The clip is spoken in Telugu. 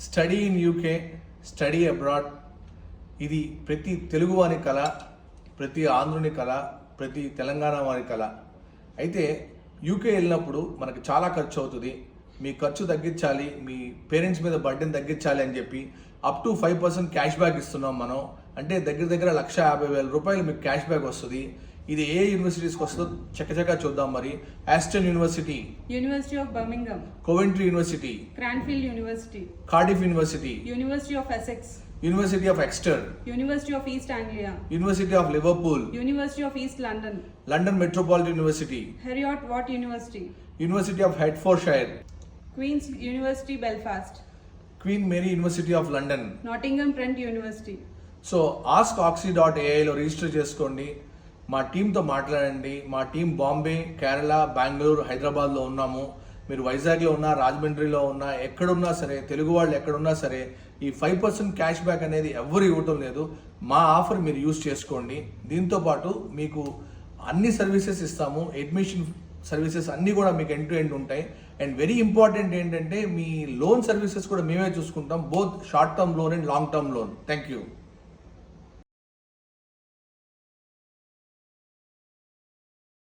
Study in UK, study abroad. ఇది ప్రతి తెలుగు వారి కళ, ప్రతి ఆంధ్రుని కళ, ప్రతి తెలంగాణ వారి కళ. అయితే యూకే వెళ్ళినప్పుడు మనకు చాలా ఖర్చు అవుతుంది. మీ ఖర్చు తగ్గించాలి, మీ పేరెంట్స్ మీద బర్డెన్ తగ్గించాలి అని చెప్పి అప్ టు 5% క్యాష్ బ్యాక్ ఇస్తున్నాం మనం. అంటే దగ్గర దగ్గర ₹150,000 మీకు క్యాష్ బ్యాక్ వస్తుంది. ఇది ఏ యూనివర్సిటీస్కి వస్తుందో చక్కచక్క చూద్దాం. మరి Aston University, University of Birmingham, Coventry University, Cranfield University, Cardiff University, University of Essex, University of Exeter, University of East Anglia, University of Liverpool, University of East London, London Metropolitan University, Heriot Watt University, University of Hertfordshire, Queen's University Belfast, Queen Mary University of London, Nottingham Trent University. So askoxy.ai register చేసుకోండి. మా టీంతో మాట్లాడండి. మా టీం బాంబే, కేరళ, బెంగళూరు, హైదరాబాద్లో ఉన్నాము. మీరు వైజాగ్లో ఉన్నా, రాజమండ్రిలో ఉన్నా, ఎక్కడున్నా సరే, తెలుగు వాళ్ళు ఎక్కడున్నా సరే ఈ 5% క్యాష్ బ్యాక్ అనేది ఎవరు ఇవ్వటం లేదు. మా ఆఫర్ మీరు యూజ్ చేసుకోండి. దీంతోపాటు మీకు అన్ని సర్వీసెస్ ఇస్తాము. అడ్మిషన్ సర్వీసెస్ అన్నీ కూడా మీకు ఎండ్ టు ఎండ్ ఉంటాయి. అండ్ వెరీ ఇంపార్టెంట్ ఏంటంటే మీ లోన్ సర్వీసెస్ కూడా మేమే చూసుకుంటాం, both short term loan and long term loan. Thank you.